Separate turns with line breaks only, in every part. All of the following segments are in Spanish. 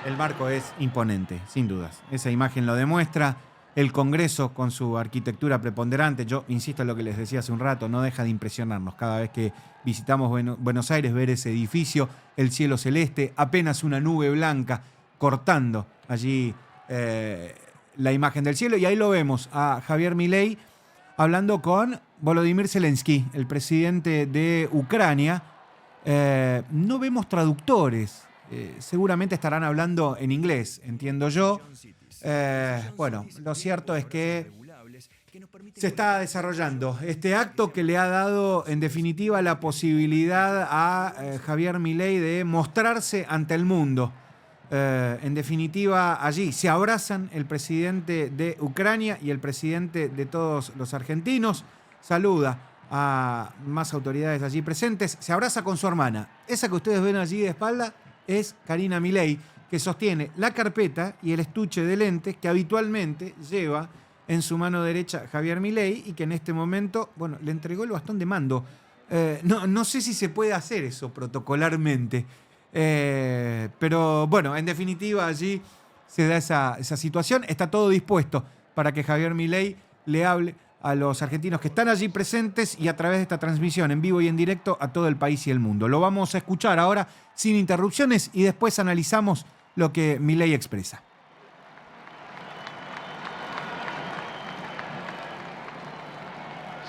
El marco es imponente, sin dudas. Esa imagen lo demuestra. El Congreso con su arquitectura preponderante, yo insisto en lo que les decía hace un rato, no deja de impresionarnos cada vez que visitamos Buenos Aires, ver ese edificio, el cielo celeste, apenas una nube blanca cortando allí la imagen del cielo. Y ahí lo vemos a Javier Milei hablando con Volodymyr Zelensky, el presidente de Ucrania. No vemos traductores, seguramente estarán hablando en inglés, entiendo yo. Bueno, lo cierto es que se está desarrollando este acto que le ha dado en definitiva la posibilidad a Javier Milei de mostrarse ante el mundo. En definitiva, allí se abrazan el presidente de Ucrania y el presidente de todos los argentinos. Saluda a más autoridades allí presentes. Se abraza con su hermana. Esa que ustedes ven allí de espalda es Karina Milei, que sostiene la carpeta y el estuche de lentes que habitualmente lleva en su mano derecha Javier Milei y que en este momento, bueno, le entregó el bastón de mando. No sé si se puede hacer eso protocolarmente, pero bueno, en definitiva allí se da esa situación. Está todo dispuesto para que Javier Milei le hable a los argentinos que están allí presentes y a través de esta transmisión en vivo y en directo a todo el país y el mundo. Lo vamos a escuchar ahora sin interrupciones y después analizamos lo que Milei expresa.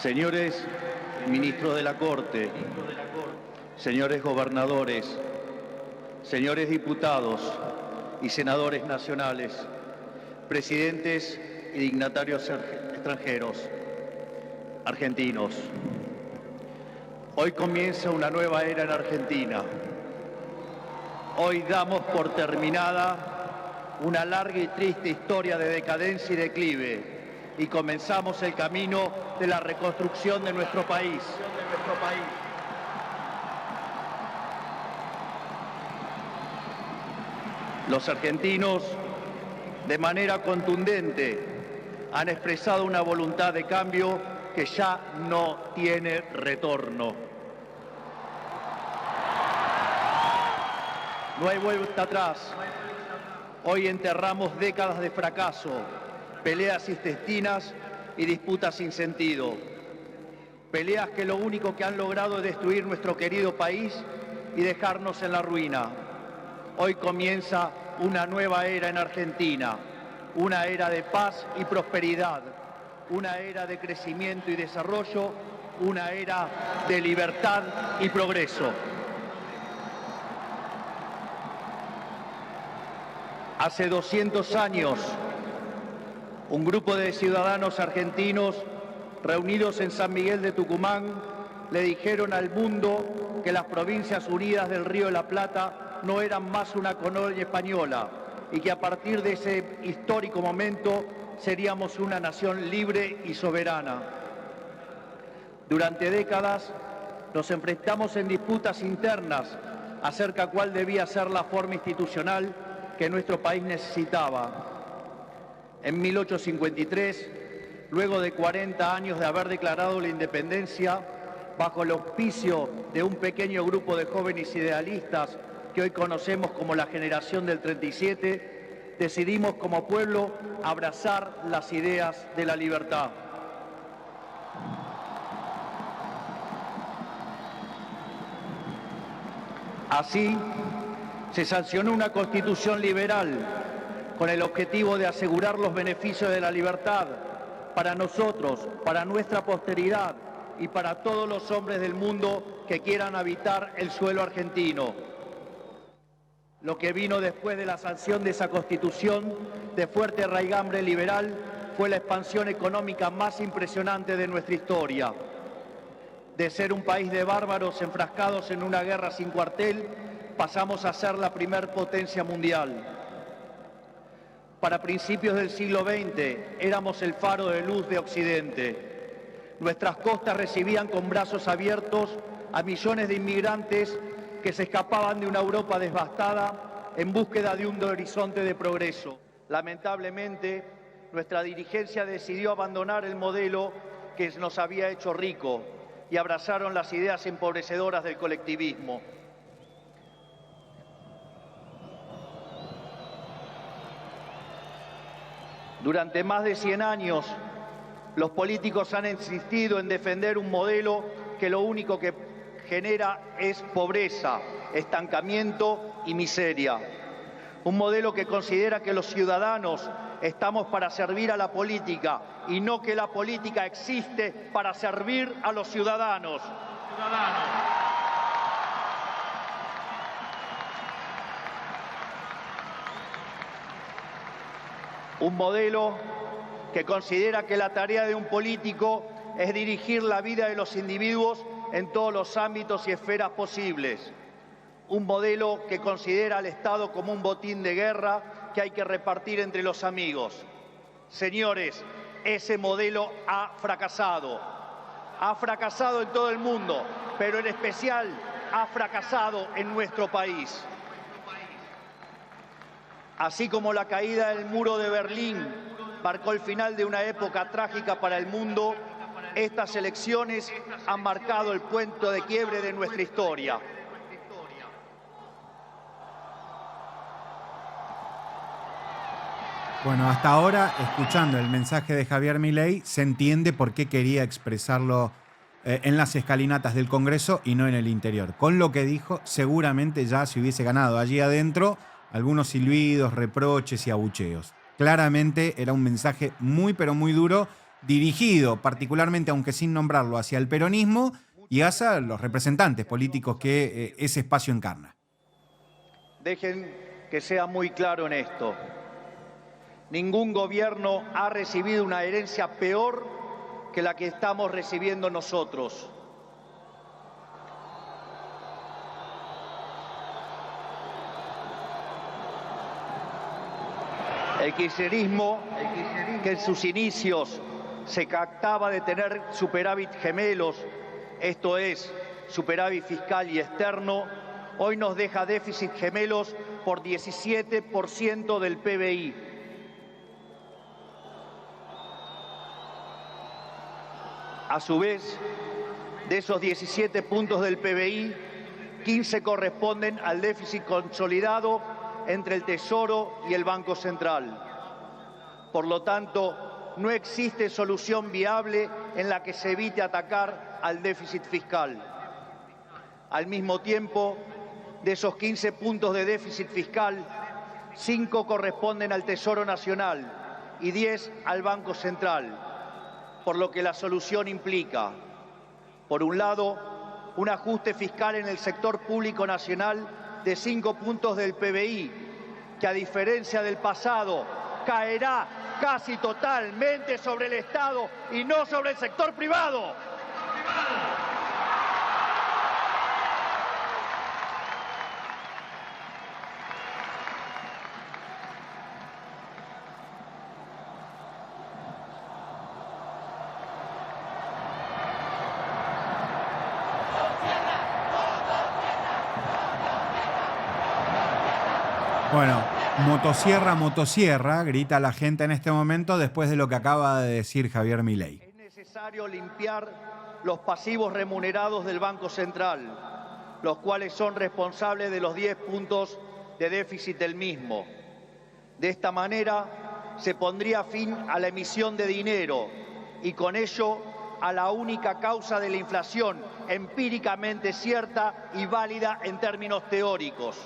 Señores ministros de la Corte, señores gobernadores, señores diputados y senadores nacionales, presidentes y dignatarios extranjeros, argentinos. Hoy comienza una nueva era en Argentina. Hoy damos por terminada una larga y triste historia de decadencia y declive y comenzamos el camino de la reconstrucción de nuestro país. Los argentinos, de manera contundente, han expresado una voluntad de cambio que ya no tiene retorno. No hay vuelta atrás. Hoy enterramos décadas de fracaso, peleas intestinas y disputas sin sentido. Peleas que lo único que han logrado es destruir nuestro querido país y dejarnos en la ruina. Hoy comienza una nueva era en Argentina, una era de paz y prosperidad, una era de crecimiento y desarrollo, una era de libertad y progreso. Hace 200 años, un grupo de ciudadanos argentinos reunidos en San Miguel de Tucumán le dijeron al mundo que las Provincias Unidas del Río de la Plata no eran más una colonia española y que a partir de ese histórico momento seríamos una nación libre y soberana. Durante décadas nos enfrentamos en disputas internas acerca de cuál debía ser la forma institucional que nuestro país necesitaba. En 1853, luego de 40 años de haber declarado la independencia, bajo el auspicio de un pequeño grupo de jóvenes idealistas que hoy conocemos como la generación del 37, decidimos como pueblo abrazar las ideas de la libertad. Así, se sancionó una constitución liberal con el objetivo de asegurar los beneficios de la libertad para nosotros, para nuestra posteridad y para todos los hombres del mundo que quieran habitar el suelo argentino. Lo que vino después de la sanción de esa constitución de fuerte raigambre liberal fue la expansión económica más impresionante de nuestra historia. De ser un país de bárbaros enfrascados en una guerra sin cuartel, pasamos a ser la primer potencia mundial. Para principios del siglo XX éramos el faro de luz de Occidente. Nuestras costas recibían con brazos abiertos a millones de inmigrantes que se escapaban de una Europa devastada en búsqueda de un horizonte de progreso. Lamentablemente, nuestra dirigencia decidió abandonar el modelo que nos había hecho rico y abrazaron las ideas empobrecedoras del colectivismo. Durante más de 100 años, los políticos han insistido en defender un modelo que lo único que genera es pobreza, estancamiento y miseria. Un modelo que considera que los ciudadanos estamos para servir a la política y no que la política existe para servir a los ciudadanos. Un modelo que considera que la tarea de un político es dirigir la vida de los individuos en todos los ámbitos y esferas posibles. Un modelo que considera al Estado como un botín de guerra que hay que repartir entre los amigos. Señores, ese modelo ha fracasado. Ha fracasado en todo el mundo, pero en especial ha fracasado en nuestro país. Así como la caída del muro de Berlín marcó el final de una época trágica para el mundo, estas elecciones han marcado el punto de quiebre de nuestra historia.
Bueno, hasta ahora, escuchando el mensaje de Javier Milei, se entiende por qué quería expresarlo en las escalinatas del Congreso y no en el interior. Con lo que dijo, seguramente ya se hubiese ganado allí adentro algunos silbidos, reproches y abucheos. Claramente era un mensaje muy, pero muy duro, dirigido particularmente, aunque sin nombrarlo, hacia el peronismo y hacia los representantes políticos que ese espacio encarna.
Dejen que sea muy claro en esto. Ningún gobierno ha recibido una herencia peor que la que estamos recibiendo nosotros. El kirchnerismo, que en sus inicios se jactaba de tener superávit gemelos, esto es, superávit fiscal y externo, hoy nos deja déficit gemelos por 17% del PBI. A su vez, de esos 17 puntos del PBI, 15 corresponden al déficit consolidado entre el Tesoro y el Banco Central. Por lo tanto, no existe solución viable en la que se evite atacar al déficit fiscal. Al mismo tiempo, de esos 15 puntos de déficit fiscal, 5 corresponden al Tesoro Nacional y 10 al Banco Central, por lo que la solución implica, por un lado, un ajuste fiscal en el sector público nacional de 5 puntos del PBI, que a diferencia del pasado, caerá casi totalmente sobre el Estado y no sobre el sector privado.
Bueno, motosierra, motosierra, grita la gente en este momento después de lo que acaba de decir Javier Milei.
Es necesario limpiar los pasivos remunerados del Banco Central, los cuales son responsables de los 10 puntos de déficit del mismo. De esta manera se pondría fin a la emisión de dinero y con ello a la única causa de la inflación empíricamente cierta y válida en términos teóricos.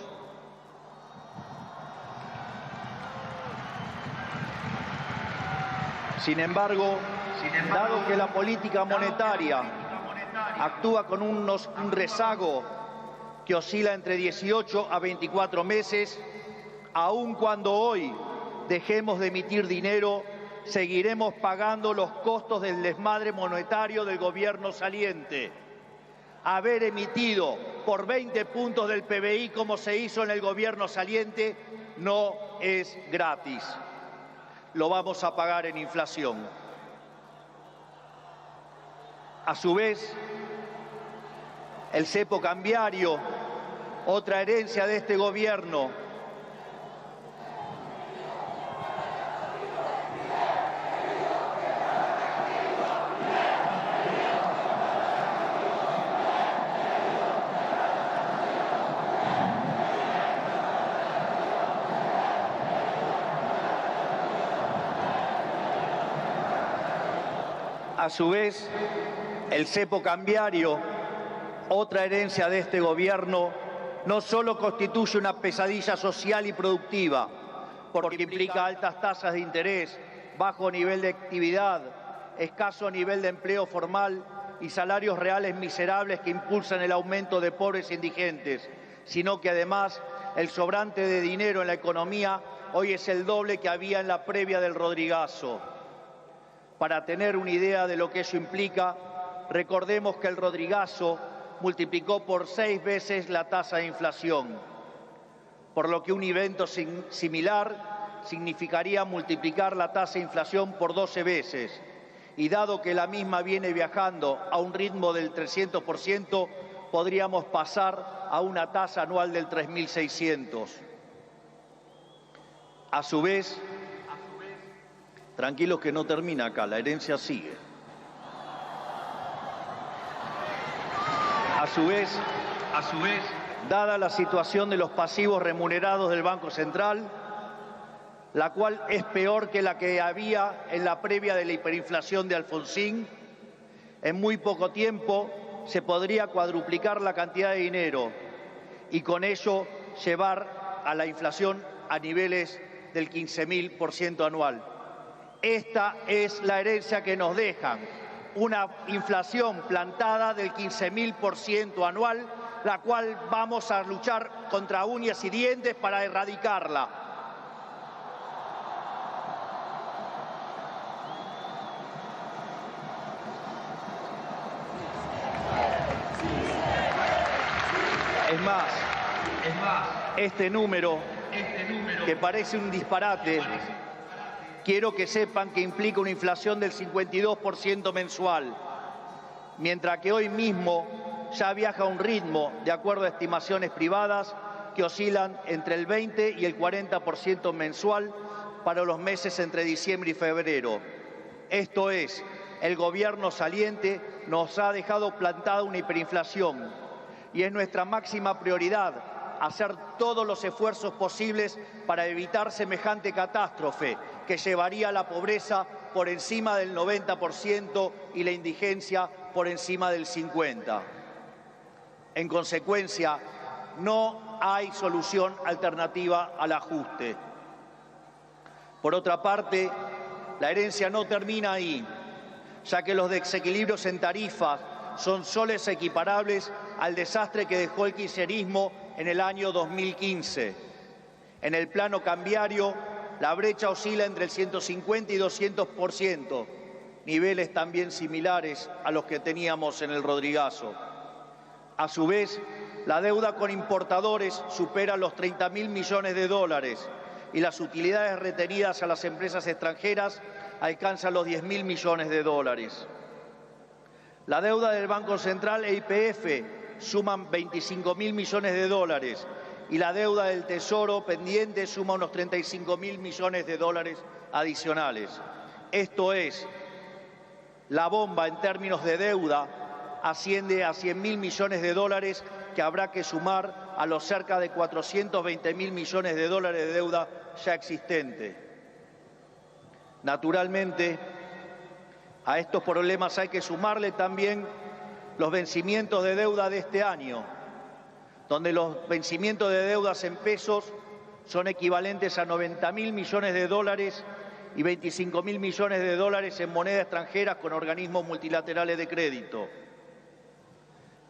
Sin embargo, dado que la política monetaria actúa con un rezago que oscila entre 18 a 24 meses, aun cuando hoy dejemos de emitir dinero, seguiremos pagando los costos del desmadre monetario del gobierno saliente. Haber emitido por 20 puntos del PBI, como se hizo en el gobierno saliente, no es gratis. Lo vamos a pagar en inflación. A su vez, el cepo cambiario, otra herencia de este gobierno, A su vez, el cepo cambiario, otra herencia de este gobierno, no solo constituye una pesadilla social y productiva, porque implica altas tasas de interés, bajo nivel de actividad, escaso nivel de empleo formal y salarios reales miserables que impulsan el aumento de pobres e indigentes, sino que además el sobrante de dinero en la economía hoy es el doble que había en la previa del Rodrigazo. Para tener una idea de lo que eso implica, recordemos que el Rodrigazo multiplicó por 6 veces la tasa de inflación, por lo que un evento similar significaría multiplicar la tasa de inflación por 12 veces. Y dado que la misma viene viajando a un ritmo del 300%, podríamos pasar a una tasa anual del 3.600. A su vez, tranquilos que no termina acá, la herencia sigue. A su vez, dada la situación de los pasivos remunerados del Banco Central, la cual es peor que la que había en la previa de la hiperinflación de Alfonsín, en muy poco tiempo se podría cuadruplicar la cantidad de dinero y con ello llevar a la inflación a niveles del 15.000% anual. Esta es la herencia que nos dejan, una inflación plantada del 15.000% anual, la cual vamos a luchar contra uñas y dientes para erradicarla. Es más, este número, que parece un disparate, quiero que sepan que implica una inflación del 52% mensual, mientras que hoy mismo ya viaja a un ritmo, de acuerdo a estimaciones privadas, que oscilan entre el 20 y el 40% mensual para los meses entre diciembre y febrero. Esto es, el gobierno saliente nos ha dejado plantada una hiperinflación y es nuestra máxima prioridad hacer todos los esfuerzos posibles para evitar semejante catástrofe que llevaría a la pobreza por encima del 90% y la indigencia por encima del 50%. En consecuencia, no hay solución alternativa al ajuste. Por otra parte, la herencia no termina ahí, ya que los desequilibrios en tarifas son soles equiparables al desastre que dejó el kirchnerismo en el año 2015. En el plano cambiario, la brecha oscila entre el 150 y 200%, niveles también similares a los que teníamos en el Rodrigazo. A su vez, la deuda con importadores supera los 30.000 millones de dólares y las utilidades retenidas a las empresas extranjeras alcanzan los 10.000 millones de dólares. La deuda del Banco Central e YPF suman 25.000 millones de dólares y la deuda del Tesoro pendiente suma unos 35.000 millones de dólares adicionales. Esto es, la bomba en términos de deuda asciende a 100.000 millones de dólares que habrá que sumar a los cerca de 420.000 millones de dólares de deuda ya existente. Naturalmente, a estos problemas hay que sumarle también los vencimientos de deuda de este año, donde los vencimientos de deudas en pesos son equivalentes a 90.000 millones de dólares y 25.000 millones de dólares en moneda extranjera con organismos multilaterales de crédito.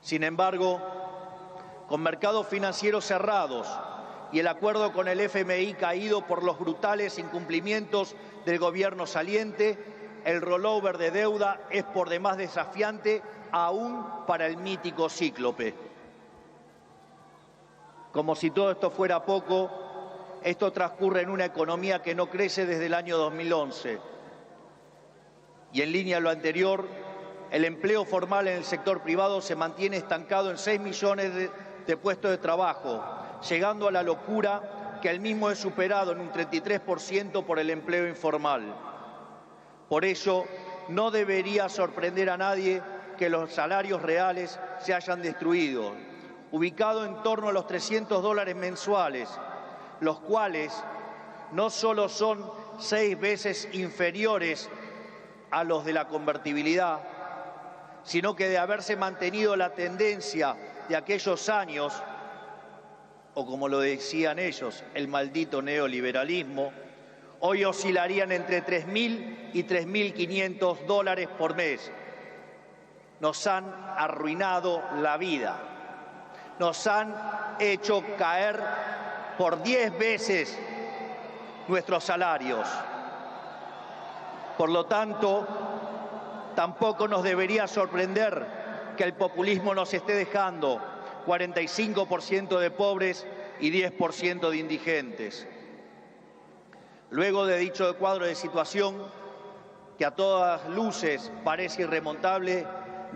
Sin embargo, con mercados financieros cerrados y el acuerdo con el FMI caído por los brutales incumplimientos del gobierno saliente, el rollover de deuda es por demás desafiante aún para el mítico cíclope. Como si todo esto fuera poco, esto transcurre en una economía que no crece desde el año 2011. Y en línea a lo anterior, el empleo formal en el sector privado se mantiene estancado en 6 millones de puestos de trabajo, llegando a la locura que el mismo es superado en un 33% por el empleo informal. Por ello, no debería sorprender a nadie que los salarios reales se hayan destruido, ubicado en torno a los $300 mensuales, los cuales no solo son 6 veces inferiores a los de la convertibilidad, sino que de haberse mantenido la tendencia de aquellos años, o como lo decían ellos, el maldito neoliberalismo, hoy oscilarían entre 3.000 y 3.500 dólares por mes. Nos han arruinado la vida, nos han hecho caer por 10 veces nuestros salarios. Por lo tanto, tampoco nos debería sorprender que el populismo nos esté dejando 45% de pobres y 10% de indigentes. Luego de dicho cuadro de situación, que a todas luces parece irremontable,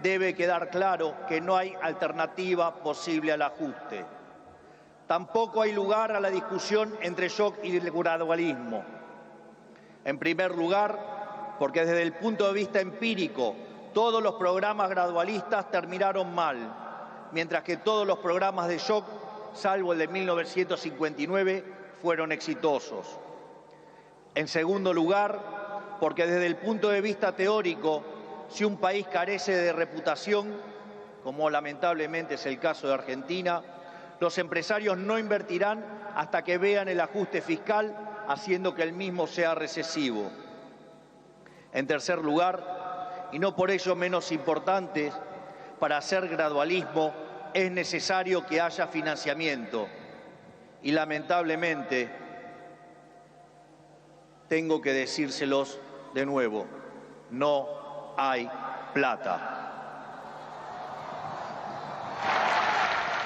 debe quedar claro que no hay alternativa posible al ajuste. Tampoco hay lugar a la discusión entre shock y el gradualismo. En primer lugar, porque desde el punto de vista empírico, todos los programas gradualistas terminaron mal, mientras que todos los programas de shock, salvo el de 1959, fueron exitosos. En segundo lugar, porque desde el punto de vista teórico, si un país carece de reputación, como lamentablemente es el caso de Argentina, los empresarios no invertirán hasta que vean el ajuste fiscal, haciendo que el mismo sea recesivo. En tercer lugar, y no por ello menos importante, para hacer gradualismo es necesario que haya financiamiento. Y lamentablemente, tengo que decírselos de nuevo, no hay plata.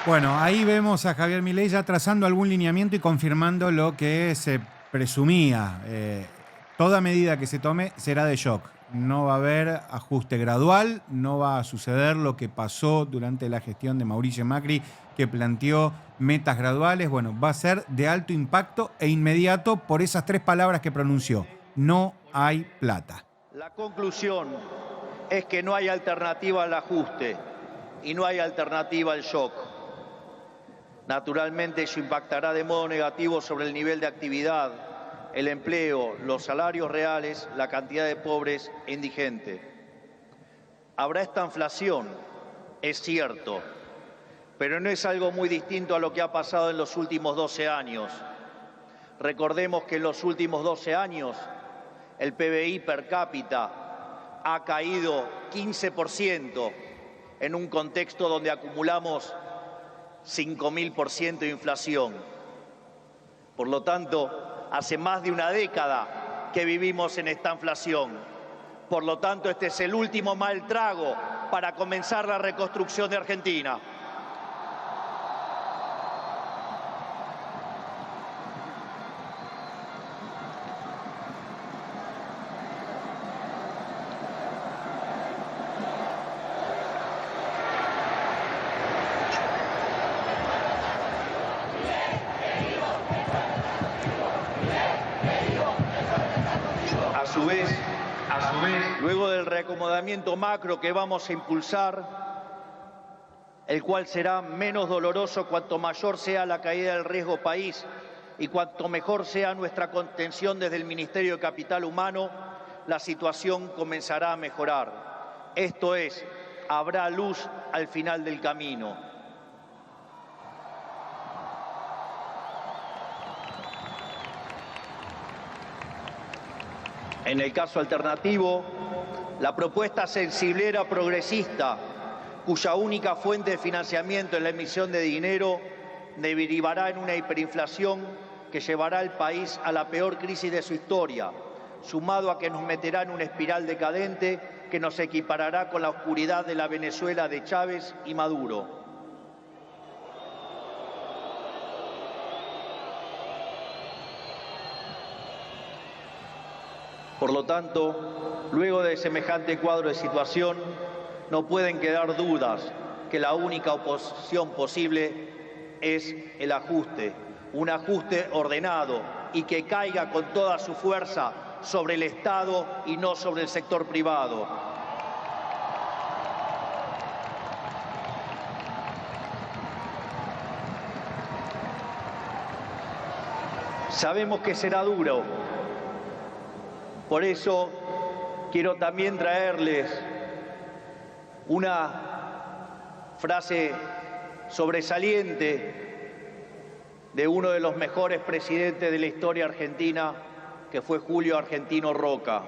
Bueno, ahí vemos a Javier Milei ya trazando algún lineamiento y confirmando lo que se presumía. Toda medida que se tome será de shock. No va a haber ajuste gradual, no va a suceder lo que pasó durante la gestión de Mauricio Macri, que planteó metas graduales. Bueno, va a ser de alto impacto e inmediato por esas 3 palabras que pronunció. No hay plata.
La conclusión es que no hay alternativa al ajuste y no hay alternativa al shock. Naturalmente, eso impactará de modo negativo sobre el nivel de actividad, el empleo, los salarios reales, la cantidad de pobres e indigentes. Habrá esta inflación, es cierto, pero no es algo muy distinto a lo que ha pasado en los últimos 12 años. Recordemos que en los últimos 12 años el PBI per cápita ha caído 15% en un contexto donde acumulamos 5.000% de inflación. Por lo tanto, hace más de una década que vivimos en esta inflación. Por lo tanto, este es el último mal trago para comenzar la reconstrucción de Argentina. A su vez, luego del reacomodamiento macro que vamos a impulsar, el cual será menos doloroso cuanto mayor sea la caída del riesgo país y cuanto mejor sea nuestra contención desde el Ministerio de Capital Humano, la situación comenzará a mejorar. Esto es, habrá luz al final del camino. En el caso alternativo, la propuesta sensiblera progresista, cuya única fuente de financiamiento es la emisión de dinero, derivará en una hiperinflación que llevará al país a la peor crisis de su historia, sumado a que nos meterá en una espiral decadente que nos equiparará con la oscuridad de la Venezuela de Chávez y Maduro. Por lo tanto, luego de semejante cuadro de situación, no pueden quedar dudas que la única oposición posible es el ajuste, un ajuste ordenado y que caiga con toda su fuerza sobre el Estado y no sobre el sector privado. Sabemos que será duro. Por eso quiero también traerles una frase sobresaliente de uno de los mejores presidentes de la historia argentina, que fue Julio Argentino Roca.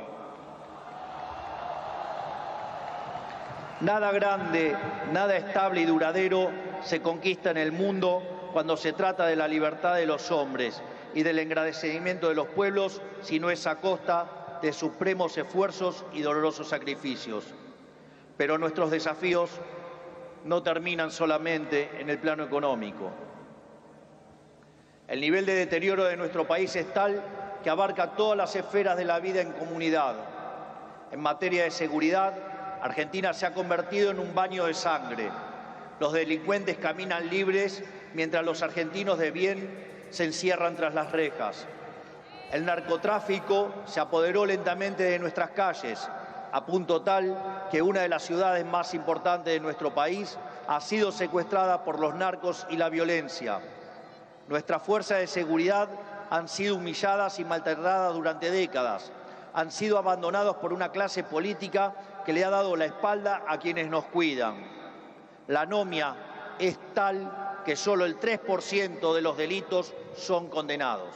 Nada grande, nada estable y duradero se conquista en el mundo cuando se trata de la libertad de los hombres y del engrandecimiento de los pueblos, si no es a costa de supremos esfuerzos y dolorosos sacrificios. Pero nuestros desafíos no terminan solamente en el plano económico. El nivel de deterioro de nuestro país es tal que abarca todas las esferas de la vida en comunidad. En materia de seguridad, Argentina se ha convertido en un baño de sangre. Los delincuentes caminan libres mientras los argentinos de bien se encierran tras las rejas. El narcotráfico se apoderó lentamente de nuestras calles, a punto tal que una de las ciudades más importantes de nuestro país ha sido secuestrada por los narcos y la violencia. Nuestras fuerzas de seguridad han sido humilladas y maltratadas durante décadas. Han sido abandonados por una clase política que le ha dado la espalda a quienes nos cuidan. La anomia es tal que solo el 3% de los delitos son condenados.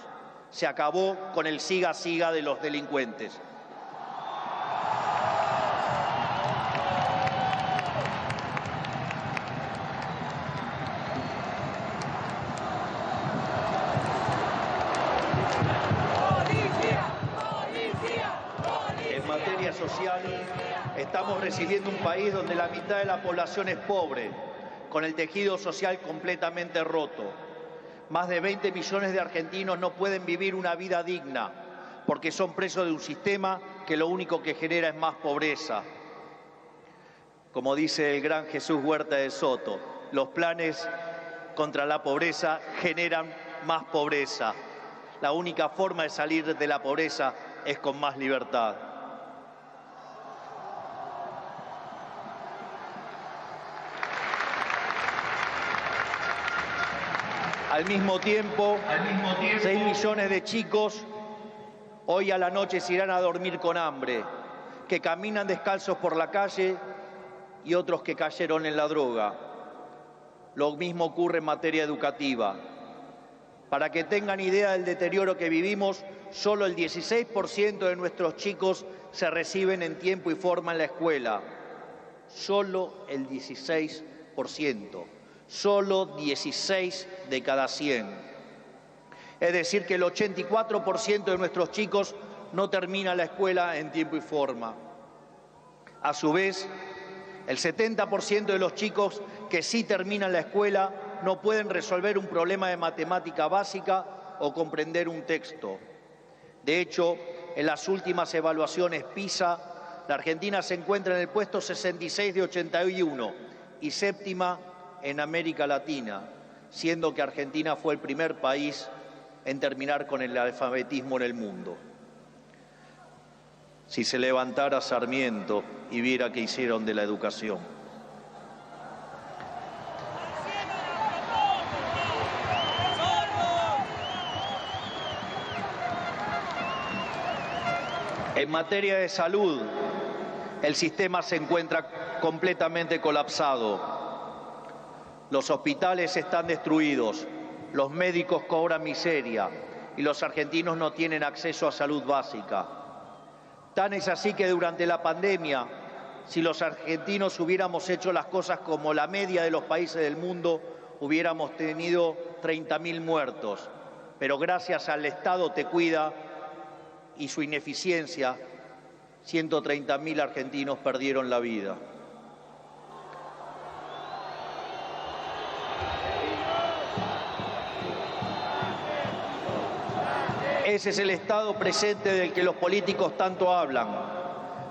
Se acabó con el siga-siga de los delincuentes. En materia social, estamos recibiendo un país donde la mitad de la población es pobre, con el tejido social completamente roto. Más de 20 millones de argentinos no pueden vivir una vida digna porque son presos de un sistema que lo único que genera es más pobreza. Como dice el gran Jesús Huerta de Soto, los planes contra la pobreza generan más pobreza. La única forma de salir de la pobreza es con más libertad. Al mismo tiempo, 6 millones de chicos hoy a la noche se irán a dormir con hambre, que caminan descalzos por la calle y otros que cayeron en la droga. Lo mismo ocurre en materia educativa. Para que tengan idea del deterioro que vivimos, solo el 16% de nuestros chicos se reciben en tiempo y forma en la escuela. Solo el 16%. Solo 16 de cada 100. Es decir, que el 84% de nuestros chicos no termina la escuela en tiempo y forma. A su vez, el 70% de los chicos que sí terminan la escuela no pueden resolver un problema de matemática básica o comprender un texto. De hecho, en las últimas evaluaciones PISA, la Argentina se encuentra en el puesto 66 de 81 y séptima en América Latina, siendo que Argentina fue el primer país en terminar con el analfabetismo en el mundo. Si se levantara Sarmiento y viera qué hicieron de la educación. En materia de salud, el sistema se encuentra completamente colapsado. Los hospitales están destruidos, los médicos cobran miseria y los argentinos no tienen acceso a salud básica. Tan es así que durante la pandemia, si los argentinos hubiéramos hecho las cosas como la media de los países del mundo, hubiéramos tenido 30.000 muertos. Pero gracias al Estado Te Cuida y su ineficiencia, 130.000 argentinos perdieron la vida. Ese es el estado presente del que los políticos tanto hablan,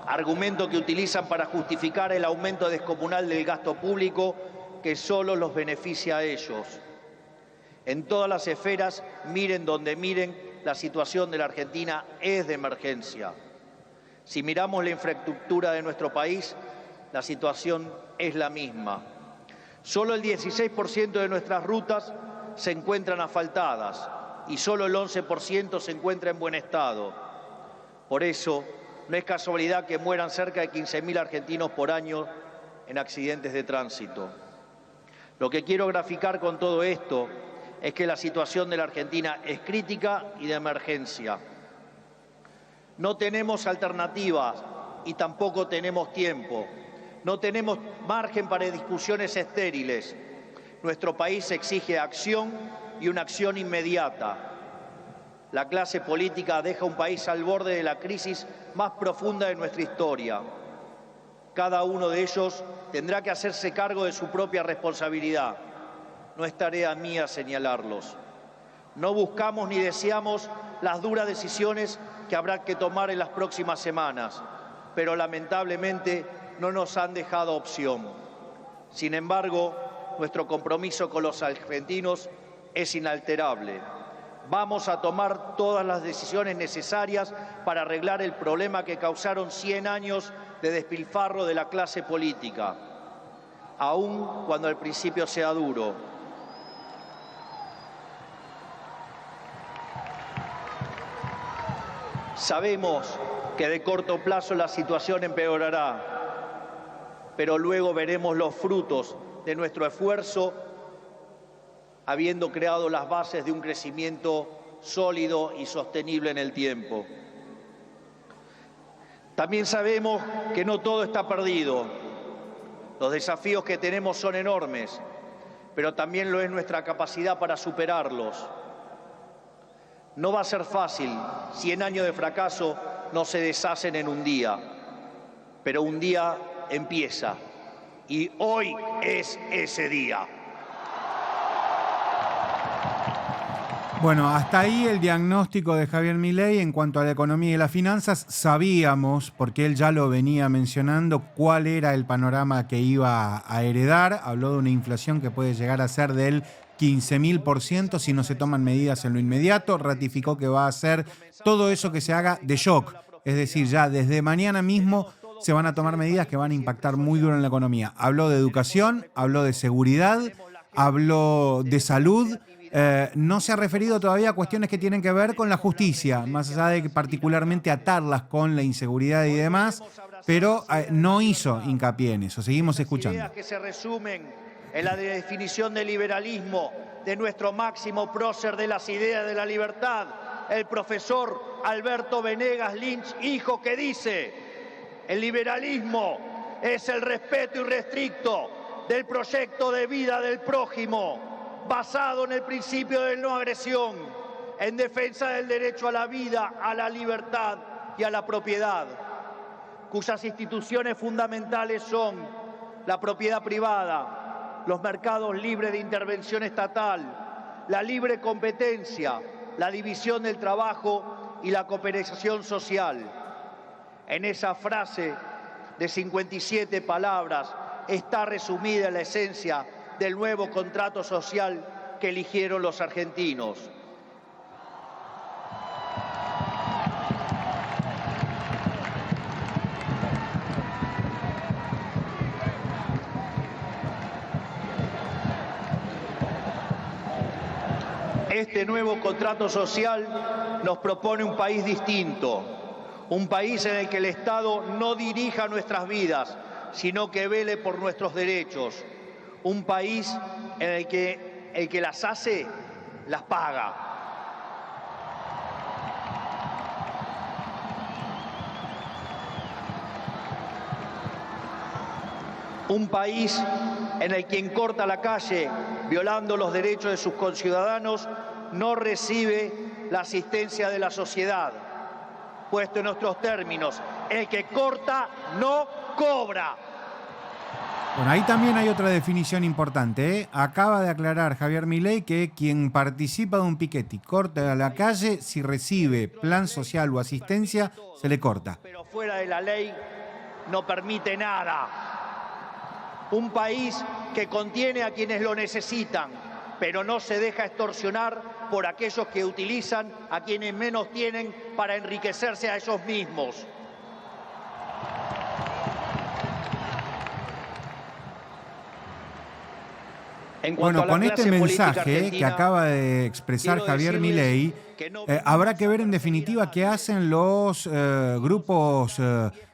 argumento que utilizan para justificar el aumento descomunal del gasto público que solo los beneficia a ellos. En todas las esferas, miren donde miren, la situación de la Argentina es de emergencia. Si miramos la infraestructura de nuestro país, la situación es la misma. Solo el 16% de nuestras rutas se encuentran asfaltadas y solo el 11% se encuentra en buen estado. Por eso, No es casualidad que mueran cerca de 15.000 argentinos por año en accidentes de tránsito. Lo que quiero graficar con todo esto es que la situación de la Argentina es crítica y de emergencia. No tenemos alternativas y tampoco tenemos tiempo. No tenemos margen para discusiones estériles. Nuestro país exige acción y una acción inmediata. La clase política deja un país al borde de la crisis más profunda de nuestra historia. Cada uno de ellos tendrá que hacerse cargo de su propia responsabilidad. No es tarea mía señalarlos. No buscamos ni deseamos las duras decisiones que habrá que tomar en las próximas semanas, pero lamentablemente no nos han dejado opción. Sin embargo, nuestro compromiso con los argentinos es inalterable. Vamos a tomar todas las decisiones necesarias para arreglar el problema que causaron 100 años de despilfarro de la clase política, aun cuando al principio sea duro. Sabemos que de corto plazo la situación empeorará, pero luego veremos los frutos de nuestro esfuerzo, habiendo creado las bases de un crecimiento sólido y sostenible en el tiempo. También sabemos que no todo está perdido. Los desafíos que tenemos son enormes, pero también lo es nuestra capacidad para superarlos. No va a ser fácil, 100 años de fracaso no se deshacen en un día, pero un día empieza y hoy es ese día.
Bueno, hasta ahí el diagnóstico de Javier Milei en cuanto a la economía y las finanzas. Sabíamos, porque él ya lo venía mencionando, cuál era el panorama que iba a heredar. Habló de una inflación que puede llegar a ser del 15.000% si no se toman medidas en lo inmediato. Ratificó que va a hacer todo eso que se haga de shock. Es decir, ya desde mañana mismo se van a tomar medidas que van a impactar muy duro en la economía. Habló de educación, habló de seguridad, habló de salud. No se ha referido todavía a cuestiones que tienen que ver con la justicia, más allá de que particularmente atarlas con la inseguridad y demás, pero no hizo hincapié en eso. Seguimos escuchando.
Ideas que se resumen en la definición del liberalismo de nuestro máximo prócer de las ideas de la libertad, el profesor Alberto Venegas Lynch, hijo, que dice: el liberalismo es el respeto irrestricto del proyecto de vida del prójimo, basado en el principio de no agresión, en defensa del derecho a la vida, a la libertad y a la propiedad, cuyas instituciones fundamentales son la propiedad privada, los mercados libres de intervención estatal, la libre competencia, la división del trabajo y la cooperación social. En esa frase de 57 palabras está resumida la esencia del nuevo contrato social que eligieron los argentinos. Este nuevo contrato social nos propone un país distinto, un país en el que el Estado no dirija nuestras vidas, sino que vele por nuestros derechos. Un país en el que las hace, las paga. Un país en el que quien corta la calle violando los derechos de sus conciudadanos no recibe la asistencia de la sociedad. Puesto en otros términos, el que corta no cobra.
Bueno, ahí también hay otra definición importante, ¿eh? Acaba de aclarar Javier Milei que quien participa de un piquete y corta la calle, si recibe plan social o asistencia, se le corta.
Pero fuera de la ley no permite nada. Un país que contiene a quienes lo necesitan, pero no se deja extorsionar por aquellos que utilizan a quienes menos tienen para enriquecerse a ellos mismos.
Bueno, con este mensaje que acaba de expresar Javier Milei, habrá que ver en definitiva qué hacen los grupos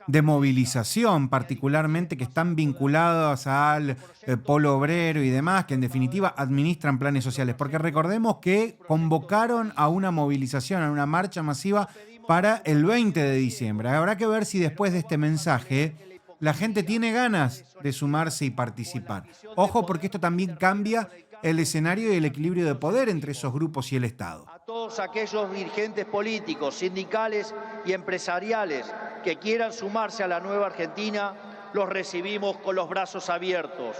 de movilización, particularmente que están vinculados al polo obrero y demás, que en definitiva administran planes sociales. Porque recordemos que convocaron a una movilización, a una marcha masiva para el 20 de diciembre. Habrá que ver si después de este mensaje la gente tiene ganas de sumarse y participar. Ojo, porque esto también cambia el escenario y el equilibrio de poder entre esos grupos y el Estado.
A todos aquellos dirigentes políticos, sindicales y empresariales que quieran sumarse a la nueva Argentina, los recibimos con los brazos abiertos.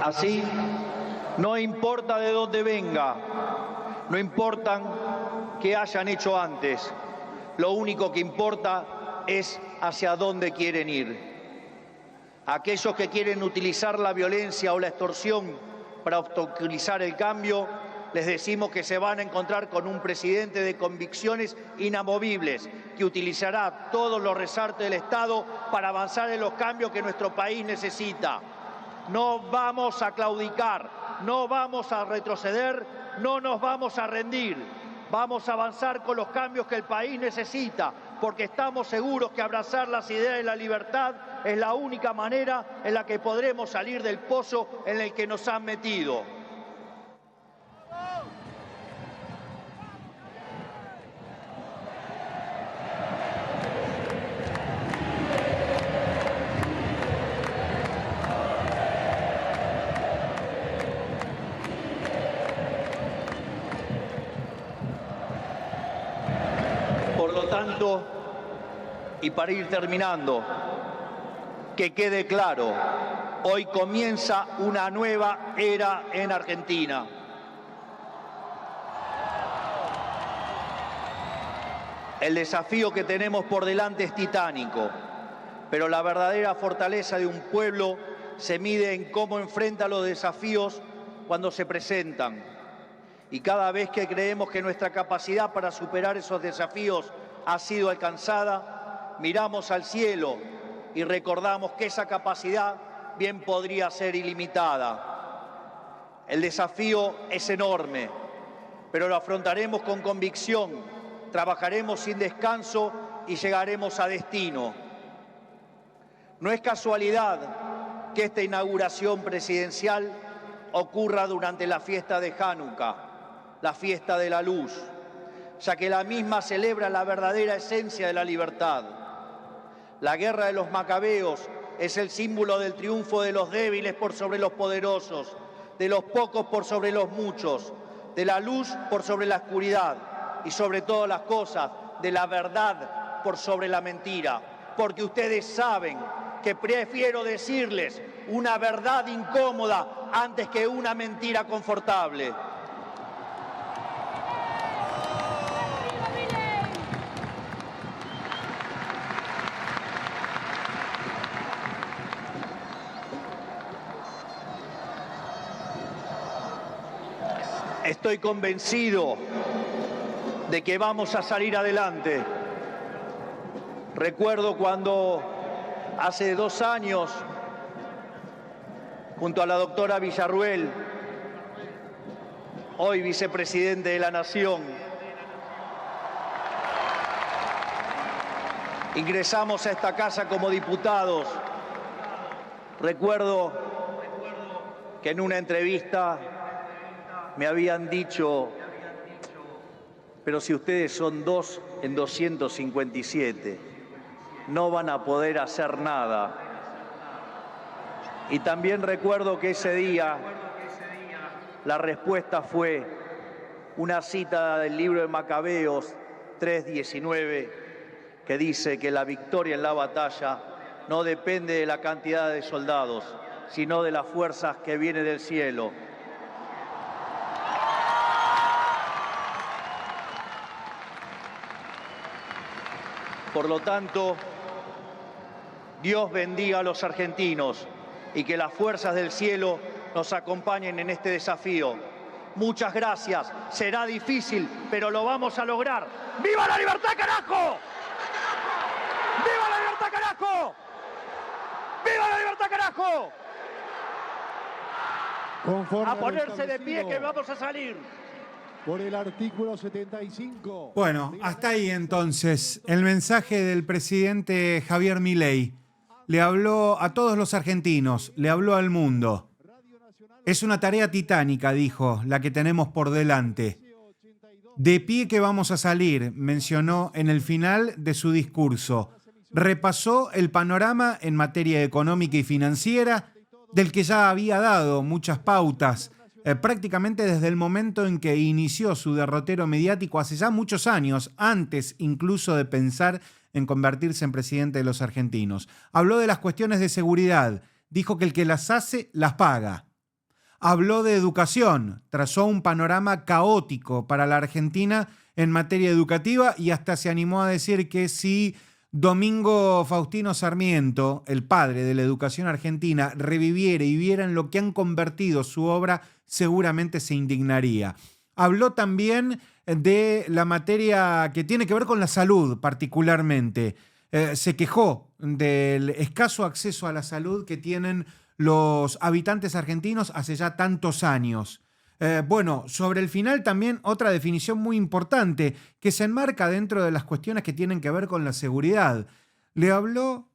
Así, no importa de dónde venga, no importa qué hayan hecho antes, lo único que importa es hacia dónde quieren ir. Aquellos que quieren utilizar la violencia o la extorsión para obstaculizar el cambio, les decimos que se van a encontrar con un presidente de convicciones inamovibles, que utilizará todos los resortes del Estado para avanzar en los cambios que nuestro país necesita. No vamos a claudicar, no vamos a retroceder, no nos vamos a rendir. Vamos a avanzar con los cambios que el país necesita, porque estamos seguros que abrazar las ideas de la libertad es la única manera en la que podremos salir del pozo en el que nos han metido. Por lo tanto, y para ir terminando, que quede claro, hoy comienza una nueva era en Argentina. El desafío que tenemos por delante es titánico, pero la verdadera fortaleza de un pueblo se mide en cómo enfrenta los desafíos cuando se presentan. Y cada vez que creemos que nuestra capacidad para superar esos desafíos ha sido alcanzada, miramos al cielo y recordamos que esa capacidad bien podría ser ilimitada. El desafío es enorme, pero lo afrontaremos con convicción, trabajaremos sin descanso y llegaremos a destino. No es casualidad que esta inauguración presidencial ocurra durante la fiesta de Hanukkah, la fiesta de la luz, ya que la misma celebra la verdadera esencia de la libertad. La guerra de los macabeos es el símbolo del triunfo de los débiles por sobre los poderosos, de los pocos por sobre los muchos, de la luz por sobre la oscuridad y sobre todas las cosas, de la verdad por sobre la mentira. Porque ustedes saben que prefiero decirles una verdad incómoda antes que una mentira confortable. Estoy convencido de que vamos a salir adelante. Recuerdo cuando hace 2 años, junto a la doctora Villarruel, hoy vicepresidente de la Nación, ingresamos a esta casa como diputados. Recuerdo que en una entrevista me habían dicho, pero si ustedes son 2 en 257, no van a poder hacer nada. Y también recuerdo que ese día la respuesta fue una cita del libro de Macabeos 3:19, que dice que la victoria en la batalla no depende de la cantidad de soldados, sino de las fuerzas que vienen del cielo. Por lo tanto, Dios bendiga a los argentinos y que las fuerzas del cielo nos acompañen en este desafío. Muchas gracias. Será difícil, pero lo vamos a lograr. ¡Viva la libertad, carajo! ¡Viva la libertad, carajo! ¡Viva la libertad, carajo!
Conforme
A ponerse de pie que vamos a salir.
Por el artículo 75.
Bueno, hasta ahí entonces el mensaje del presidente Javier Milei. Le habló a todos los argentinos, le habló al mundo. Es una tarea titánica, dijo, la que tenemos por delante. De pie que vamos a salir, mencionó en el final de su discurso. Repasó el panorama en materia económica y financiera, del que ya había dado muchas pautas, prácticamente desde el momento en que inició su derrotero mediático hace ya muchos años, antes incluso de pensar en convertirse en presidente de los argentinos. Habló de las cuestiones de seguridad, dijo que el que las hace, las paga. Habló de educación, trazó un panorama caótico para la Argentina en materia educativa y hasta se animó a decir que si Domingo Faustino Sarmiento, el padre de la educación argentina, reviviera y viera en lo que han convertido su obra, seguramente se indignaría. Habló también de la materia que tiene que ver con la salud particularmente. Se quejó del escaso acceso a la salud que tienen los habitantes argentinos hace ya tantos años. Bueno, sobre el final también otra definición muy importante que se enmarca dentro de las cuestiones que tienen que ver con la seguridad. Le habló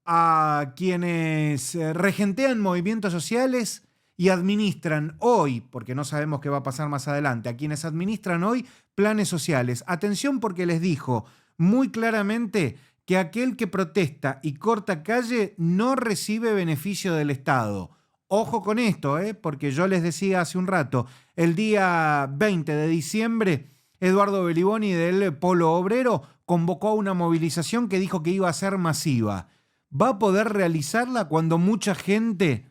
a quienes regentean movimientos sociales y administran hoy, porque no sabemos qué va a pasar más adelante, a quienes administran hoy planes sociales. Atención porque les dijo muy claramente que aquel que protesta y corta calle no recibe beneficio del Estado. Ojo con esto, porque yo les decía hace un rato, el día 20 de diciembre, Eduardo Beliboni del Polo Obrero convocó a una movilización que dijo que iba a ser masiva. ¿Va a poder realizarla cuando mucha gente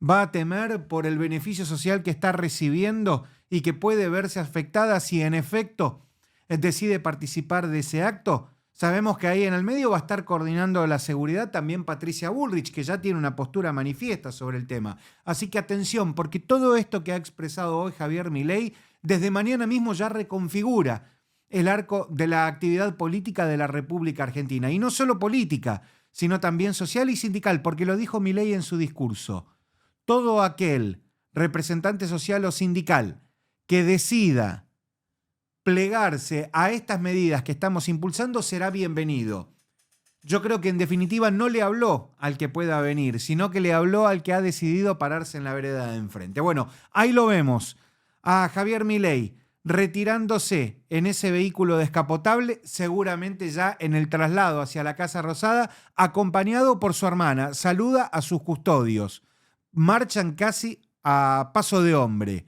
va a temer por el beneficio social que está recibiendo y que puede verse afectada si en efecto decide participar de ese acto? Sabemos que ahí en el medio va a estar coordinando la seguridad también Patricia Bullrich, que ya tiene una postura manifiesta sobre el tema. Así que atención, porque todo esto que ha expresado hoy Javier Milei, desde mañana mismo ya reconfigura el arco de la actividad política de la República Argentina. Y no solo política, sino también social y sindical, porque lo dijo Milei en su discurso. Todo aquel representante social o sindical que decida plegarse a estas medidas que estamos impulsando será bienvenido. Yo creo que en definitiva no le habló al que pueda venir, sino que le habló al que ha decidido pararse en la vereda de enfrente. Bueno, ahí lo vemos a Javier Milei retirándose en ese vehículo descapotable, seguramente ya en el traslado hacia la Casa Rosada, acompañado por su hermana. Saluda a sus custodios. Marchan casi a paso de hombre.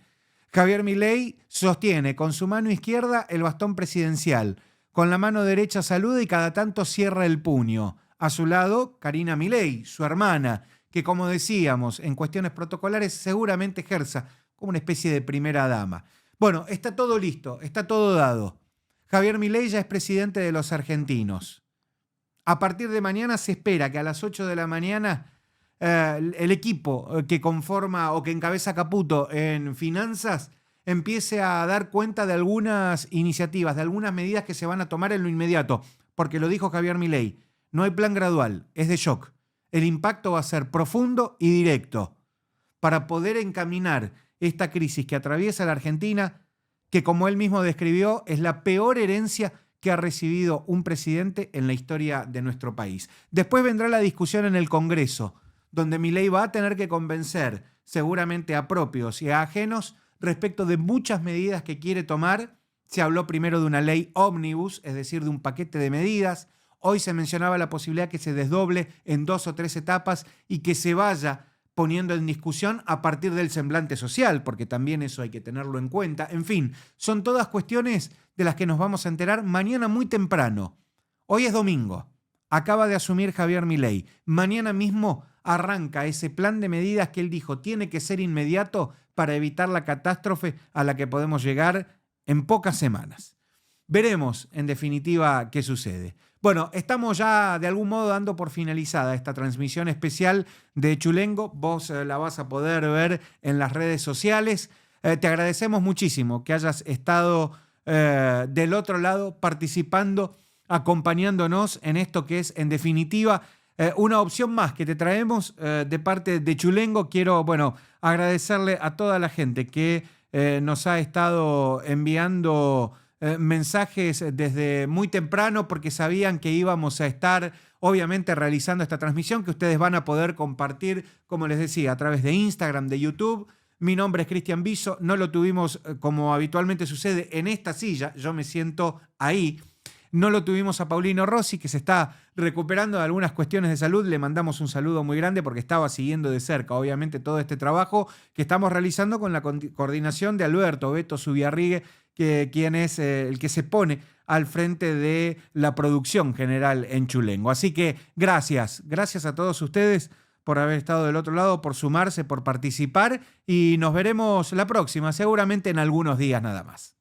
Javier Milei sostiene con su mano izquierda el bastón presidencial, con la mano derecha saluda y cada tanto cierra el puño. A su lado, Karina Milei, su hermana, que como decíamos, en cuestiones protocolares seguramente ejerza como una especie de primera dama. Bueno, está todo listo, está todo dado. Javier Milei ya es presidente de los argentinos. A partir de mañana se espera que a las 8 de la mañana el equipo que conforma o que encabeza Caputo en finanzas empiece a dar cuenta de algunas iniciativas, de algunas medidas que se van a tomar en lo inmediato, porque lo dijo Javier Milei, no hay plan gradual, es de shock. El impacto va a ser profundo y directo para poder encaminar esta crisis que atraviesa la Argentina, que como él mismo describió, es la peor herencia que ha recibido un presidente en la historia de nuestro país. Después vendrá la discusión en el Congreso, donde Milei va a tener que convencer seguramente a propios y a ajenos respecto de muchas medidas que quiere tomar. Se habló primero de una ley ómnibus, es decir, de un paquete de medidas. Hoy se mencionaba la posibilidad que se desdoble en 2 o 3 etapas y que se vaya poniendo en discusión a partir del semblante social, porque también eso hay que tenerlo en cuenta. En fin, son todas cuestiones de las que nos vamos a enterar mañana muy temprano. Hoy es domingo. Acaba de asumir Javier Milei. Mañana mismo arranca ese plan de medidas que él dijo tiene que ser inmediato para evitar la catástrofe a la que podemos llegar en pocas semanas. Veremos, en definitiva, qué sucede. Bueno, estamos ya de algún modo dando por finalizada esta transmisión especial de Chulengo. Vos la vas a poder ver en las redes sociales. Te agradecemos muchísimo que hayas estado del otro lado participando, acompañándonos en esto que es, en definitiva, una opción más que te traemos de parte de Chulengo. Quiero, agradecerle a toda la gente que nos ha estado enviando mensajes desde muy temprano porque sabían que íbamos a estar, obviamente, realizando esta transmisión que ustedes van a poder compartir, como les decía, a través de Instagram, de YouTube. Mi nombre es Cristian Biso, no lo tuvimos, como habitualmente sucede, en esta silla, yo me siento ahí. No lo tuvimos a Paulino Rossi, que se está recuperando de algunas cuestiones de salud. Le mandamos un saludo muy grande porque estaba siguiendo de cerca, obviamente, todo este trabajo que estamos realizando con la coordinación de Alberto Beto Zubiarrigue, quien es el que se pone al frente de la producción general en Chulengo. Así que gracias a todos ustedes por haber estado del otro lado, por sumarse, por participar, y nos veremos la próxima, seguramente en algunos días nada más.